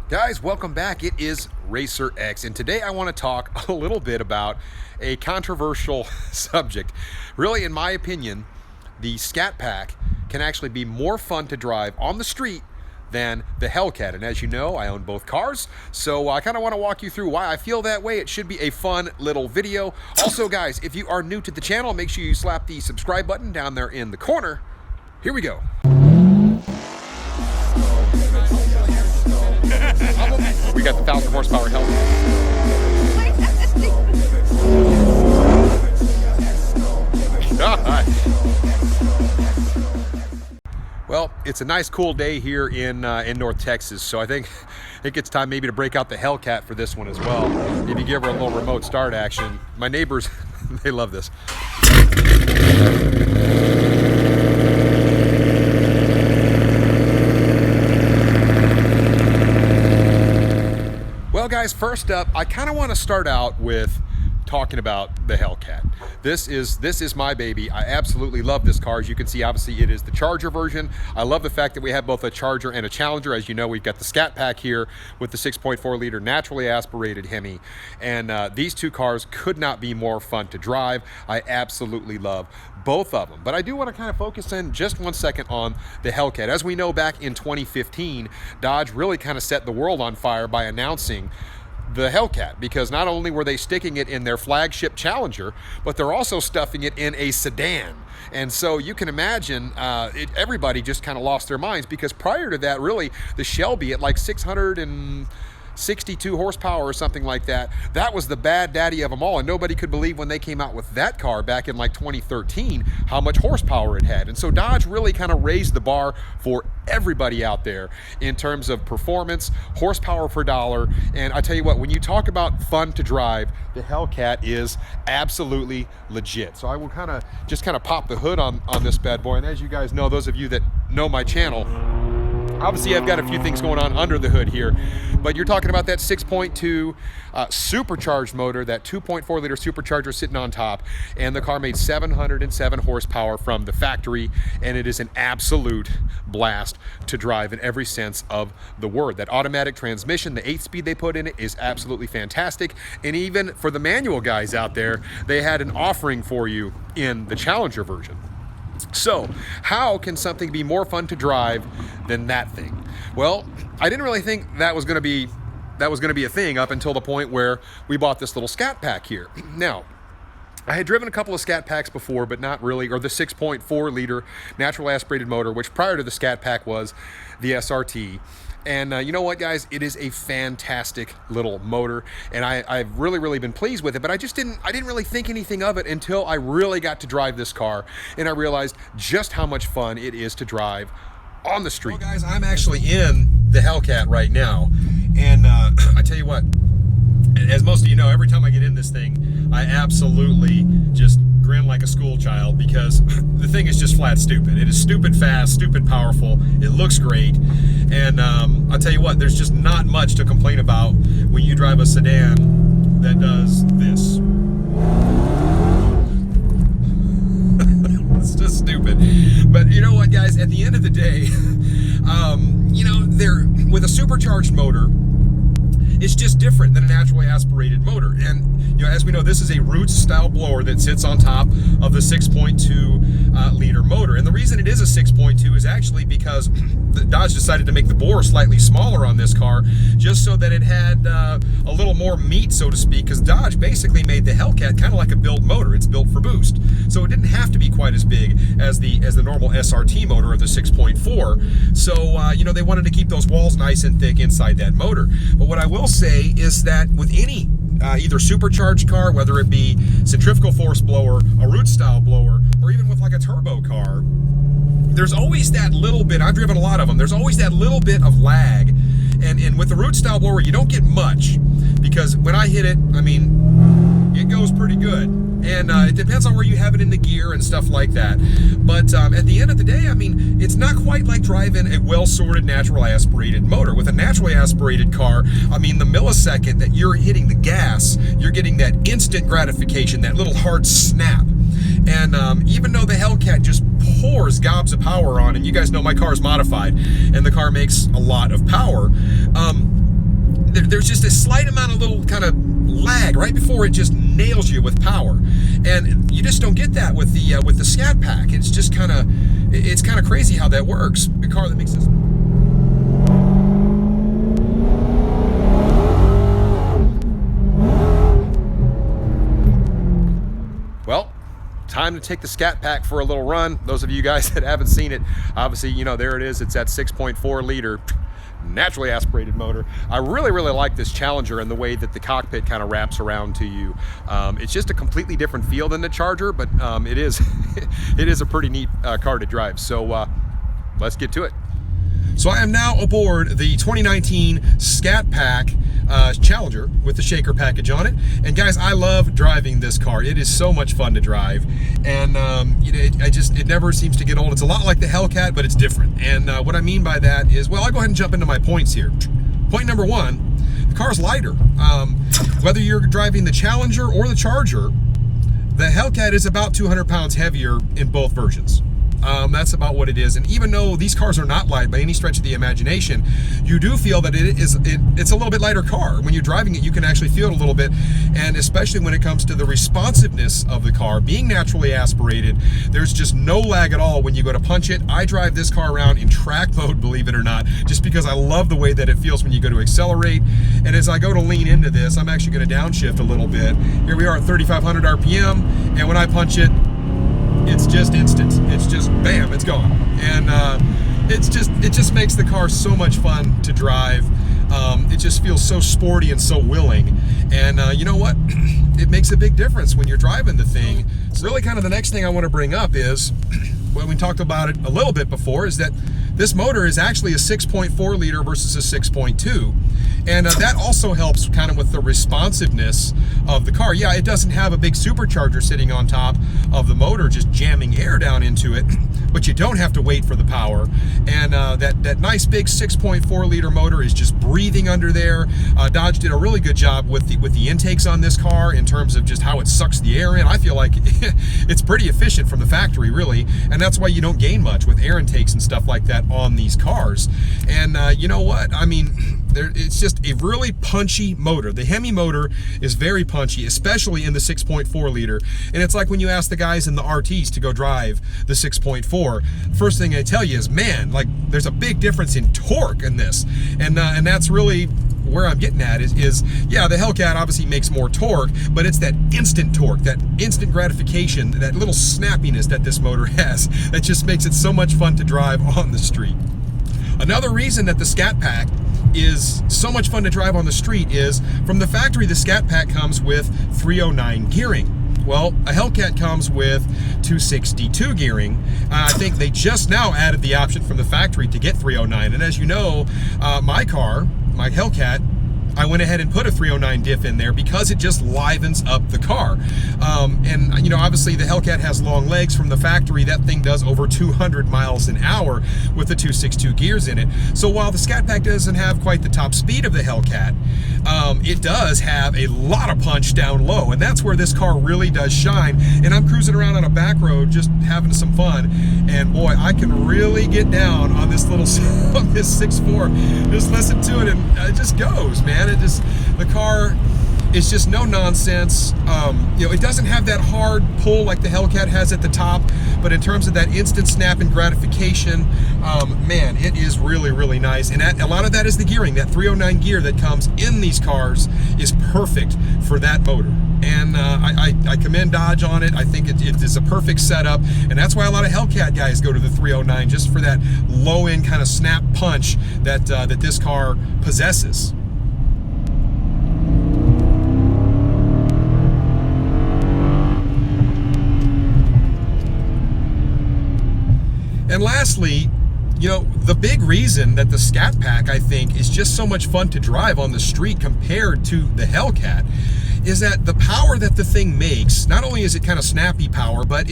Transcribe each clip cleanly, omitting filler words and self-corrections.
Guys, welcome back. It is Racerx, and today I want to talk a little bit about a controversial subject. Really, in my opinion, the Scatpack can actually be more fun to drive on the street than the Hellcat. And as you know, I own both cars, so I kind of want to walk you through why I feel that way. It should be a fun little video. Also, guys, if you are new to the channel, make sure you slap the subscribe button down there in the corner. Here we go. We got the 1,000 horsepower Hellcat. Well, it's a nice cool day here in North Texas, so I think it's time maybe to break out the Hellcat for this one as well. Maybe give her a little remote start action. My neighbors, they love this. Well, guys, first up, I kind of want to start out with talking about the Hellcat. This is my baby. I absolutely love this car. As you can see, obviously it is the Charger version. I love the fact that we have both a Charger and a Challenger. As you know, we've got the Scatpack here with the 6.4 liter naturally aspirated Hemi, and these two cars could not be more fun to drive. I absolutely love both of them. But I do want to kind of focus in just 1 second on the Hellcat. As we know, back in 2015, Dodge really kind of set the world on fire by announcing the Hellcat, because not only were they sticking it in their flagship Challenger, but they're also stuffing it in a sedan. And so you can imagine everybody just kind of lost their minds, because prior to that, really, the Shelby at like 662 horsepower or something like that, that was the bad daddy of them all, and nobody could believe when they came out with that car back in like 2013 how much horsepower it had. And so Dodge really kind of raised the bar for everybody out there in terms of performance, horsepower per dollar. And I tell you what, when you talk about fun to drive, the Hellcat is absolutely legit. So I will just kind of pop the hood on this bad boy. And as you guys know, those of you that know my channel, obviously I've got a few things going on under the hood here, but you're talking about that 6.2 supercharged motor, that 2.4 liter supercharger sitting on top, and the car made 707 horsepower from the factory, and it is an absolute blast to drive in every sense of the word. That automatic transmission, the 8-speed they put in it, is absolutely fantastic. And even for the manual guys out there, they had an offering for you in the Challenger version. So how can something be more fun to drive than that thing? Well, I didn't really think that was going to be a thing up until the point where we bought this little Scatpack here. Now, I had driven a couple of Scatpacks before, but not really, or the 6.4 liter natural aspirated motor, which prior to the Scatpack was the SRT. And you know what, guys? It is a fantastic little motor, and I've really been pleased with it. But I didn't really think anything of it until I really got to drive this car, and I realized just how much fun it is to drive on the street. Well, guys, I'm actually in the Hellcat right now, and I tell you what, as most of you know, every time I get in this thing, I absolutely just grin like a school child, because the thing is just flat stupid. It is stupid fast, stupid powerful. It looks great, and I'll tell you what, there's just not much to complain about when you drive a sedan that does this. It's just stupid. But you know what, guys? At the end of the day, you know, they're with a supercharged motor. It's just different than a naturally aspirated motor. And you know, as we know, this is a Roots style blower that sits on top of the 6.2 liter motor. And the reason it is a 6.2 is actually because the Dodge decided to make the bore slightly smaller on this car, just so that it had a little more meat, so to speak, because Dodge basically made the Hellcat kind of like a built motor. It's built for boost. So it didn't have to be quite as big as the normal SRT motor of the 6.4. So, you know, they wanted to keep those walls nice and thick inside that motor. But what I will say is that with any either supercharged car, whether it be centrifugal force blower, a Roots style blower, or even with like a turbo car, there's always that little bit, I've driven a lot of them, there's always that little bit of lag. And with the Roots style blower, you don't get much, because when I hit it, I mean, it goes pretty good. And it depends on where you have it in the gear and stuff like that. But at the end of the day, I mean, it's not quite like driving a well-sorted natural aspirated motor. With a naturally aspirated car, I mean, the millisecond that you're hitting the gas, you're getting that instant gratification, that little hard snap. And even though the Hellcat just pours gobs of power on, and you guys know my car is modified, and the car makes a lot of power, there's just a slight amount of little kind of lag right before it just nails you with power, and you just don't get that with the Scat Pack. It's just kind of crazy how that works. The car that makes this. Well, time to take the Scat Pack for a little run. Those of you guys that haven't seen it, obviously, you know, there it is. It's that 6.4 liter naturally aspirated motor. I really like this Challenger and the way that the cockpit kind of wraps around to you. It's just a completely different feel than the Charger, but it is it is a pretty neat car to drive. So let's get to it. So I am now aboard the 2019 Scat Pack Challenger with the shaker package on it. And guys, I love driving this car. It is so much fun to drive. And you know, it never seems to get old. It's a lot like the Hellcat, but it's different. And what I mean by that is, well, I'll go ahead and jump into my points here. Point number one, the car's lighter. Whether you're driving the Challenger or the Charger, the Hellcat is about 200 pounds heavier in both versions. That's about what it is. And even though these cars are not light by any stretch of the imagination, you do feel that it's a little bit lighter car. When you're driving it, you can actually feel it a little bit. And especially when it comes to the responsiveness of the car, being naturally aspirated, there's just no lag at all when you go to punch it. I drive this car around in track mode, believe it or not, just because I love the way that it feels when you go to accelerate. And as I go to lean into this, I'm actually going to downshift a little bit. Here we are at 3,500 RPM, and when I punch it, it's just instant. It's just bam, it's gone. And it just makes the car so much fun to drive. It just feels so sporty and so willing. And you know what? It makes a big difference when you're driving the thing. So really kind of the next thing I want to bring up is, well, we talked about it a little bit before, is that this motor is actually a 6.4 liter versus a 6.2. And that also helps kind of with the responsiveness of the car. Yeah, it doesn't have a big supercharger sitting on top of the motor just jamming air down into it, but you don't have to wait for the power. And that nice big 6.4 liter motor is just breathing under there. Dodge did a really good job with the intakes on this car in terms of just how it sucks the air in. I feel like it's pretty efficient from the factory, really, and that's why you don't gain much with air intakes and stuff like that on these cars. And you know what? I mean, it's just a really punchy motor. The Hemi motor is very punchy, especially in the 6.4 liter. And it's like when you ask the guys in the RTs to go drive the 6.4, first thing they tell you is, man, like there's a big difference in torque in this. And that's really where I'm getting at is yeah, the Hellcat obviously makes more torque, but it's that instant torque, that instant gratification, that little snappiness that this motor has that just makes it so much fun to drive on the street. Another reason that the Scat Pack is so much fun to drive on the street is, from the factory, the Scat Pack comes with 309 gearing. Well, a Hellcat comes with 262 gearing. I think they just now added the option from the factory to get 309. And as you know, my car, my Hellcat, I went ahead and put a 309 diff in there because it just livens up the car. And you know, obviously the Hellcat has long legs from the factory. That thing does over 200 miles an hour with the 262 gears in it. So while the Scat Pack doesn't have quite the top speed of the Hellcat, it does have a lot of punch down low, and that's where this car really does shine. And I'm cruising around on a back road just having some fun, and boy, I can really get down on this little on this 6.4. Just listen to it, and it just goes, man. The car is just no nonsense. You know, it doesn't have that hard pull like the Hellcat has at the top, but in terms of that instant snap and gratification, man, it is really nice. And a lot of that is the gearing. That 309 gear that comes in these cars is perfect for that motor. And I commend Dodge on it. I think it is a perfect setup, and that's why a lot of Hellcat guys go to the 309, just for that low-end kind of snap punch that this car possesses. And lastly, you know, the big reason that the Scat Pack, I think, is just so much fun to drive on the street compared to the Hellcat is that the power that the thing makes, not only is it kind of snappy power, but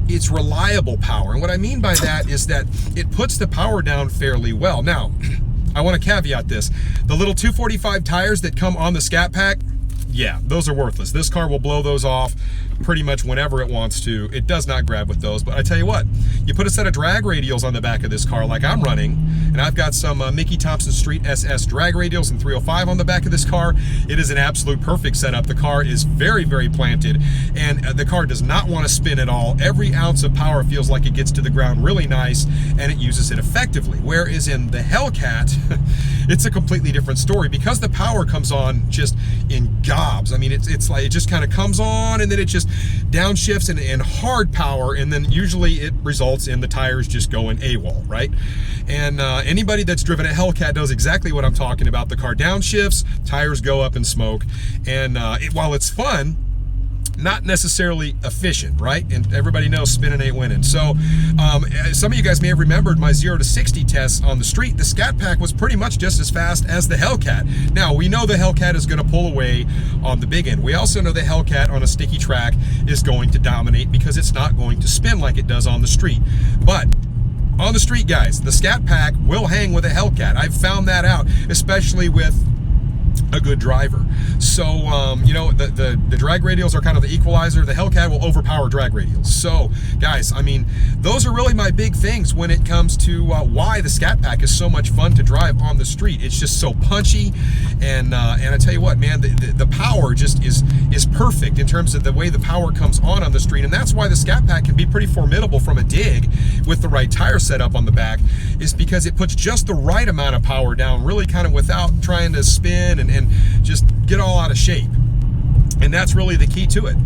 it's reliable power. And what I mean by that is that it puts the power down fairly well. Now, I want to caveat this. The little 245 tires that come on the Scat Pack, yeah, those are worthless. This car will blow those off pretty much whenever it wants to. It does not grab with those, but I tell you what, you put a set of drag radials on the back of this car like I'm running, and I've got some Mickey Thompson Street SS drag radials and 305 on the back of this car. It is an absolute perfect setup. The car is very, very planted, and the car does not want to spin at all. Every ounce of power feels like it gets to the ground really nice, and it uses it effectively. Whereas in the Hellcat, it's a completely different story because the power comes on just in gobs. I mean, it's like it just kind of comes on and then it just downshifts in hard power, and then usually it results in the tires just going AWOL, right? And anybody that's driven a Hellcat knows exactly what I'm talking about. The car downshifts, tires go up in smoke, and while it's fun, not necessarily efficient, right? And everybody knows spinning ain't winning. So some of you guys may have remembered my 0 to 60 tests on the street. The Scatpack was pretty much just as fast as the Hellcat. Now, we know the Hellcat is going to pull away on the big end. We also know the Hellcat on a sticky track is going to dominate because it's not going to spin like it does on the street. But on the street, guys, the Scatpack will hang with a Hellcat. I've found that out, especially with a good driver. So you know, the drag radials are kind of the equalizer. The Hellcat will overpower drag radials. So guys, I mean, those are really my big things when it comes to why the Scatpack is so much fun to drive on the street. It's just so punchy, and I tell you what, man, the power just is perfect in terms of the way the power comes on the street, and that's why the Scatpack can be pretty formidable from a dig with the right tire setup on the back, is because it puts just the right amount of power down, really kind of without trying to spin and just get all out of shape. And that's really the key to it.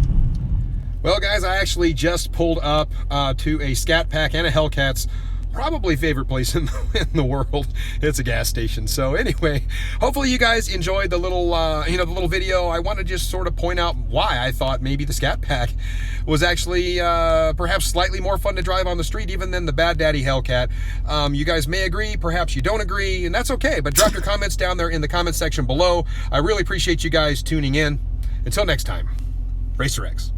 Well, guys, I actually just pulled up to a Scatpack and a Hellcat's probably favorite place in the world. It's a gas station. So anyway, hopefully you guys enjoyed the little the little video. I want to just sort of point out why I thought maybe the Scatpack was actually perhaps slightly more fun to drive on the street even than the Bad Daddy Hellcat. You guys may agree, perhaps you don't agree, and that's okay, but drop your comments down there in the comment section below. I really appreciate you guys tuning in. Until next time, Racerx.